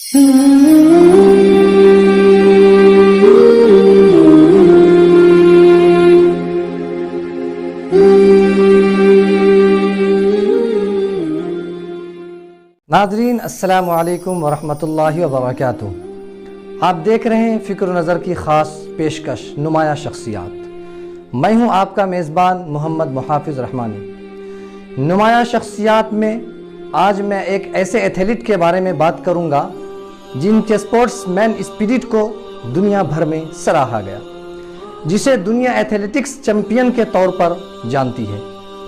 ناظرین السلام علیکم ورحمۃ اللہ وبرکاتہ۔ آپ دیکھ رہے ہیں فکر و نظر کی خاص پیشکش نمایاں شخصیات۔ میں ہوں آپ کا میزبان محمد محافظ رحمانی۔ نمایاں شخصیات میں آج میں ایک ایسے ایتھلیٹ کے بارے میں بات کروں گا جن کے اسپورٹس مین اسپرٹ کو دنیا بھر میں سراہا گیا، جسے دنیا ایتھلیٹکس چیمپئن کے طور پر جانتی ہے،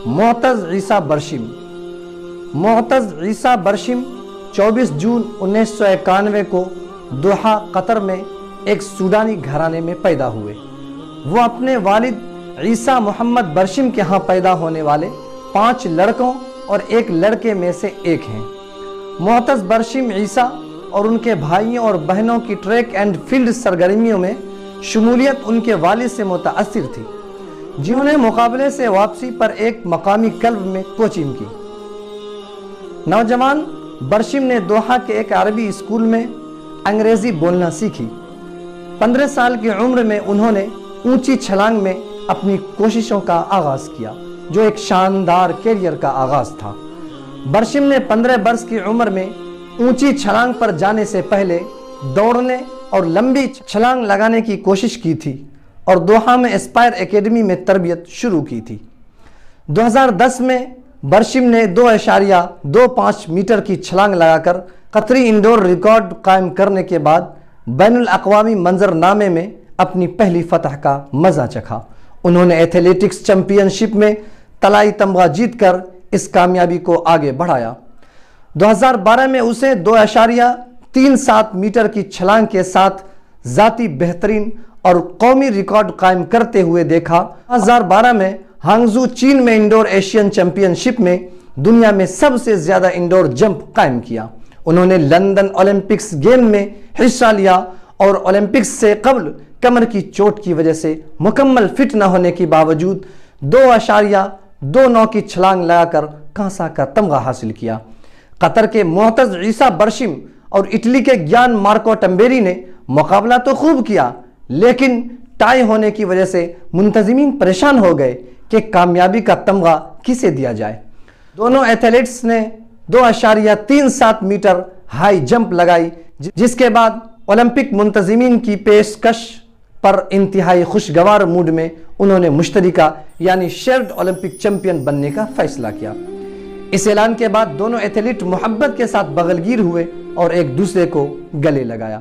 معتز عیسیٰ برشم۔ معتز عیسیٰ برشم 24 جون 1991 کو دوحہ قطر میں ایک سوڈانی گھرانے میں پیدا ہوئے۔ وہ اپنے والد عیسیٰ محمد برشم کے ہاں پیدا ہونے والے 5 لڑکوں اور ایک لڑکے میں سے ایک ہیں۔ معتز برشم عیسیٰ اور ان کے بھائیوں اور بہنوں کی ٹریک اینڈ فیلڈ سرگرمیوں میں شمولیت ان کے والد سے متاثر تھی، جنہوں نے مقابلے سے واپسی پر ایک مقامی کلب میں کوچنگ کی۔ نوجوان برشم نے دوحہ کے ایک عربی اسکول میں انگریزی بولنا سیکھی۔ 15 سال کی عمر میں انہوں نے اونچی چھلانگ میں اپنی کوششوں کا آغاز کیا، جو ایک شاندار کیریئر کا آغاز تھا۔ برشم نے 15 برس کی عمر میں اونچی چھلانگ پر جانے سے پہلے دوڑنے اور لمبی چھلانگ لگانے کی کوشش کی تھی اور دوحہ میں اسپائر اکیڈمی میں تربیت شروع کی تھی۔ 2010 میں برشم نے 2.25 میٹر کی چھلانگ لگا کر قطری انڈور ریکارڈ قائم کرنے کے بعد بین الاقوامی منظرنامے میں اپنی پہلی فتح کا مزہ چکھا۔ انہوں نے ایتھلیٹکس چیمپئن شپ میں طلائی تمغہ جیت کر اس کامیابی کو آگے بڑھایا۔ 2012 میں اسے 2.37 میٹر کی چھلانگ کے ساتھ ذاتی بہترین اور قومی ریکارڈ قائم کرتے ہوئے دیکھا۔ 2012 میں ہانگزو چین میں انڈور ایشین چیمپئن شپ میں دنیا میں سب سے زیادہ انڈور جمپ قائم کیا۔ انہوں نے لندن اولمپکس گیم میں حصہ لیا اور اولمپکس سے قبل کمر کی چوٹ کی وجہ سے مکمل فٹ نہ ہونے کے باوجود 2.29 کی چھلانگ لگا کر کانسا کا تمغہ حاصل کیا۔ قطر کے معتز عیسیٰ برشم اور اٹلی کے گیان مارکو ٹمبیری نے مقابلہ تو خوب کیا، لیکن ٹائی ہونے کی وجہ سے منتظمین پریشان ہو گئے کہ کامیابی کا تمغہ کسے دیا جائے۔ دونوں ایتھلیٹس نے 2.37 میٹر ہائی جمپ لگائی، جس کے بعد اولمپک منتظمین کی پیشکش پر انتہائی خوشگوار موڈ میں انہوں نے مشترکہ یعنی شیئرڈ اولمپک چیمپئن بننے کا فیصلہ کیا۔ اس اعلان کے بعد دونوں ایتھلیٹ محبت کے ساتھ بغل گیر ہوئے اور ایک دوسرے کو گلے لگایا۔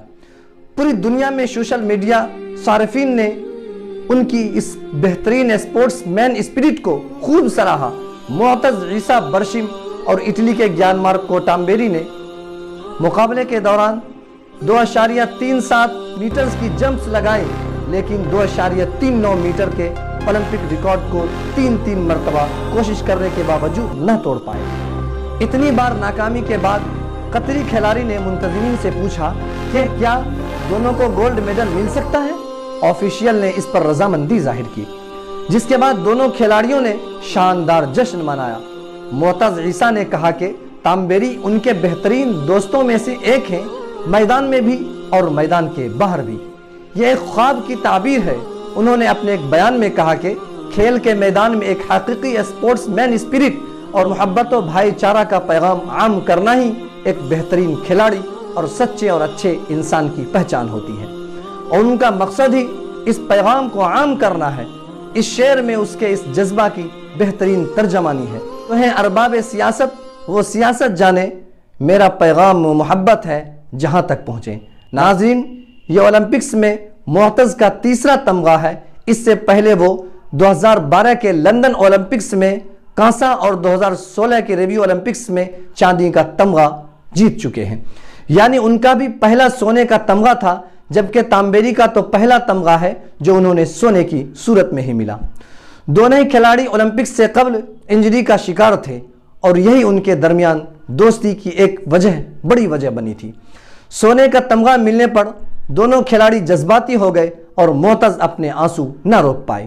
پوری دنیا میں سوشل میڈیا صارفین نے ان کی اس بہترین اسپورٹس مین اسپرٹ کو خوب سراہا۔ معتز عیسیٰ برشم اور اٹلی کے گیان مارکو ٹامبیری نے مقابلے کے دوران 2.37 میٹرز کی جمپس لگائیں، لیکن 2.39 میٹر کے اولمپک ریکارڈ کو 3 مرتبہ کوشش کرنے کے باوجود نہ توڑ پائے۔ اتنی بار ناکامی کے بعد قطری کھلاڑی نے منتظمین سے پوچھا کہ کیا دونوں کو گولڈ میڈل مل سکتا ہے؟ آفیشیل نے اس پر رضامندی ظاہر کی، جس کے بعد دونوں کھلاڑیوں نے شاندار جشن منایا۔ معتز عیسیٰ نے کہا کہ تامبیری ان کے بہترین دوستوں میں سے ایک ہیں، میدان میں بھی اور میدان کے باہر بھی۔ یہ ایک خواب کی تعبیر ہے۔ انہوں نے اپنے ایک بیان میں کہا کہ کھیل کے میدان میں ایک حقیقی اسپورٹس مین اسپرٹ اور محبت و بھائی چارہ کا پیغام عام کرنا ہی ایک بہترین کھلاڑی اور سچے اور اچھے انسان کی پہچان ہوتی ہے، اور ان کا مقصد ہی اس پیغام کو عام کرنا ہے۔ اس شعر میں اس کے اس جذبہ کی بہترین ترجمانی ہے۔ تو ہیں ارباب سیاست وہ سیاست جانے، میرا پیغام و محبت ہے جہاں تک پہنچے۔ ناظرین، یہ اولمپکس میں معتز کا تیسرا تمغہ ہے۔ اس سے پہلے وہ 2012 کے لندن اولمپکس میں کانسا اور 2016 کے ریو اولمپکس میں چاندی کا تمغہ جیت چکے ہیں، یعنی ان کا بھی پہلا سونے کا تمغہ تھا، جبکہ تامبیری کا تو پہلا تمغہ ہے جو انہوں نے سونے کی صورت میں ہی ملا۔ دونوں ہی کھلاڑی اولمپکس سے قبل انجری کا شکار تھے اور یہی ان کے درمیان دوستی کی ایک بڑی وجہ بنی تھی۔ سونے کا تمغہ ملنے پر دونوں کھلاڑی جذباتی ہو گئے اور معتز اپنے آنسو نہ روک پائے۔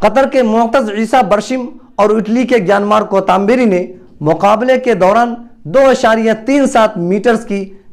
قطر کے معتز عیسیٰ برشم اور اٹلی کے گیان مارکو تامبیری نے مقابلے کے دوران 2.37 میٹرز کی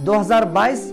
2022